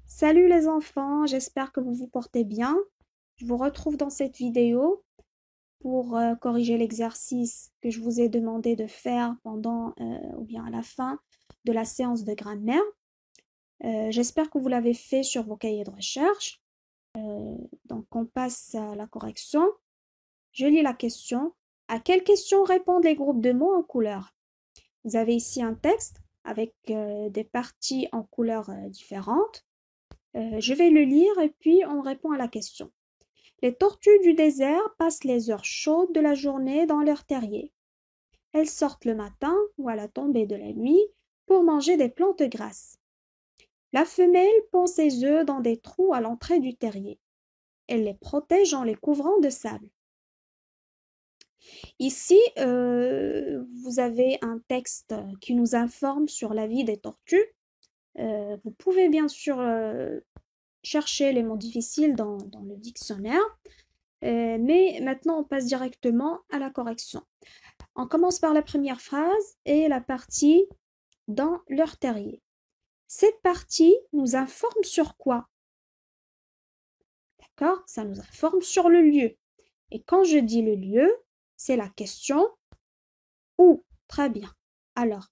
Salut les enfants, j'espère que vous vous portez bien. Je vous retrouve dans cette vidéo pour corriger l'exercice que je vous ai demandé de faire pendant ou bien à la fin de la séance de grammaire. J'espère que vous l'avez fait sur vos cahiers de recherche. Donc on passe à la correction. Je lis la question. À quelle question répondent les groupes de mots en couleur? Vous avez ici un texte avec des parties en couleurs différentes. Je vais le lire et puis on répond à la question. Les tortues du désert passent les heures chaudes de la journée dans leur terrier. Elles sortent le matin ou à la tombée de la nuit pour manger des plantes grasses. La femelle pond ses œufs dans des trous à l'entrée du terrier. Elle les protège en les couvrant de sable. Ici, vous avez un texte qui nous informe sur la vie des tortues. Vous pouvez bien sûr chercher les mots difficiles dans le dictionnaire. Mais maintenant, on passe directement à la correction. On commence par la première phrase et la partie dans leur terrier. Cette partie nous informe sur quoi? D'accord? Ça nous informe sur le lieu. Et quand je dis le lieu, c'est la question où? Très bien. Alors,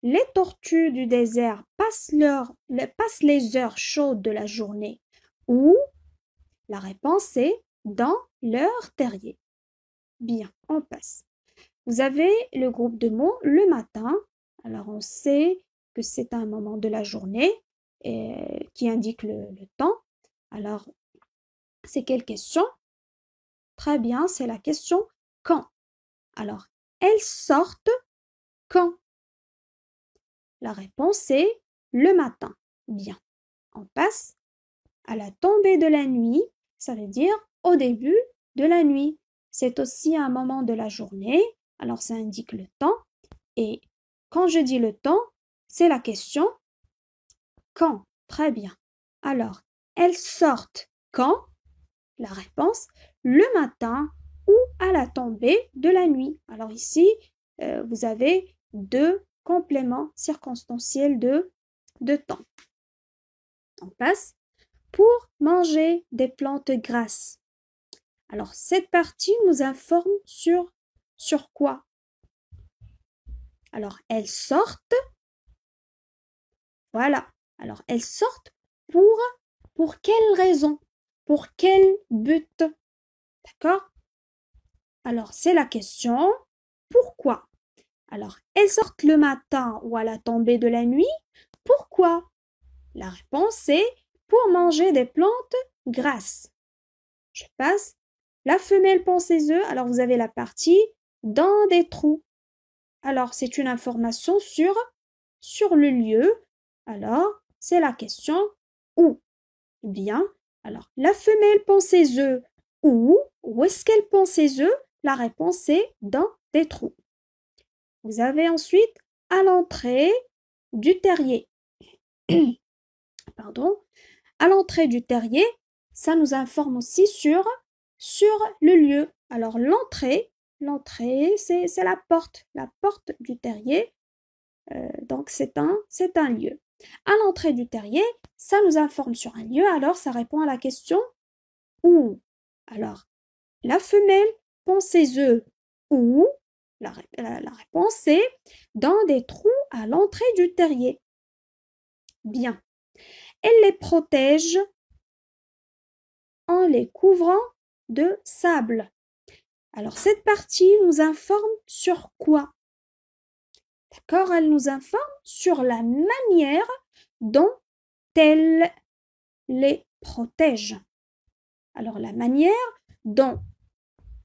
les tortues du désert passent les heures chaudes de la journée où? La réponse est dans leur terrier. Bien, on passe. Vous avez le groupe de mots le matin. Alors, on sait que c'est un moment de la journée qui indique le temps. Alors, c'est quelle question? Très bien, c'est la question quand. Alors, elles sortent quand? La réponse est le matin. Bien, on passe à la tombée de la nuit. Ça veut dire au début de la nuit. C'est aussi un moment de la journée. Alors, ça indique le temps. Et quand je dis le temps, c'est la question quand. Très bien. Alors, elles sortent quand? La réponse, le matin ou à la tombée de la nuit. Alors ici, vous avez deux compléments circonstanciels de temps. On passe pour manger des plantes grasses. Alors, cette partie nous informe sur quoi? Alors, elles sortent. Voilà. Alors, elles sortent pour quelle raison? Pour quel but? D'accord? Alors, c'est la question pourquoi? Alors, elles sortent le matin ou à la tombée de la nuit. Pourquoi? La réponse est pour manger des plantes grasses. Je passe. La femelle pond ses œufs. Alors, vous avez la partie dans des trous. Alors, c'est une information sur le lieu. Alors, c'est la question où? Bien. Alors, la femelle pond ses œufs où? Où est-ce qu'elle pond ses œufs? La réponse est dans des trous. Vous avez ensuite à l'entrée du terrier. Pardon. À l'entrée du terrier, ça nous informe aussi sur le lieu. Alors, l'entrée, c'est la porte du terrier. Donc, c'est un lieu. À l'entrée du terrier, ça nous informe sur un lieu, alors ça répond à la question où? Alors, la femelle pond ses œufs où? La réponse est dans des trous à l'entrée du terrier. Bien. Elle les protège en les couvrant de sable. Alors, cette partie nous informe sur quoi? D'accord? Elle nous informe sur la manière dont elle les protège. Alors, la manière dont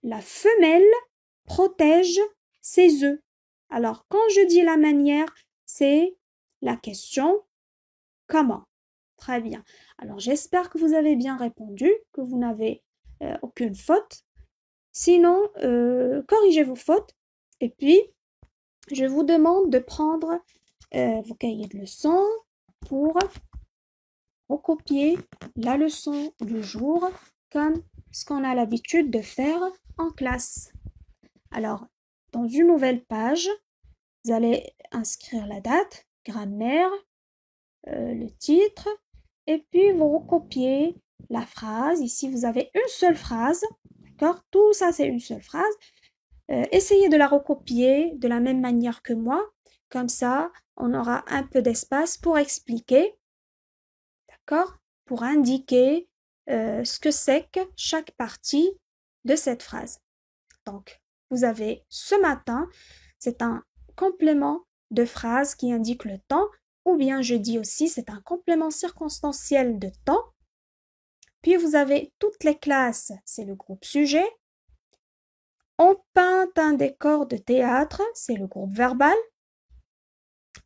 la femelle protège ses œufs. Alors, quand je dis la manière, c'est la question comment. Très bien. Alors, j'espère que vous avez bien répondu, que vous n'avez aucune faute. Sinon, corrigez vos fautes. Et puis, je vous demande de prendre vos cahiers de leçons pour recopier la leçon du jour comme ce qu'on a l'habitude de faire en classe. Alors, dans une nouvelle page, vous allez inscrire la date, grammaire, le titre, et puis vous recopiez la phrase. Ici, vous avez une seule phrase, d'accord? Tout ça, c'est une seule phrase. Essayez de la recopier de la même manière que moi. Comme ça, on aura un peu d'espace pour expliquer, d'accord? Pour indiquer ce que c'est que chaque partie de cette phrase. Donc, vous avez ce matin, c'est un complément de phrase qui indique le temps, ou bien je dis aussi c'est un complément circonstanciel de temps. Puis vous avez toutes les classes, c'est le groupe sujet. On peint un décor de théâtre, c'est le groupe verbal.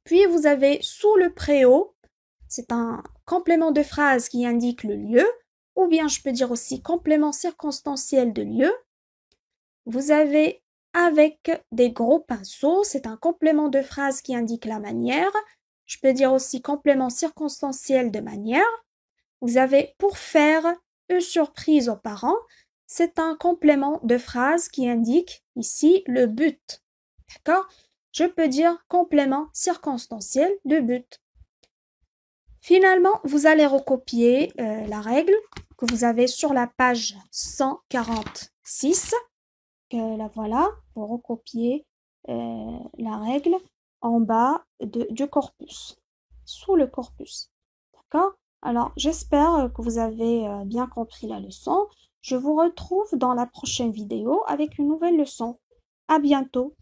Puis vous avez sous le préau, c'est un complément de phrase qui indique le lieu, ou bien je peux dire aussi complément circonstanciel de lieu. Vous avez avec des gros pinceaux, c'est un complément de phrase qui indique la manière. Je peux dire aussi complément circonstanciel de manière. Vous avez pour faire une surprise aux parents, c'est un complément de phrase qui indique ici le but. D'accord? Je peux dire complément circonstanciel de but. Finalement, vous allez recopier la règle que vous avez sur la page 146. La voilà, vous recopiez la règle en bas du corpus, sous le corpus. D'accord? Alors, j'espère que vous avez bien compris la leçon. Je vous retrouve dans la prochaine vidéo avec une nouvelle leçon. À bientôt!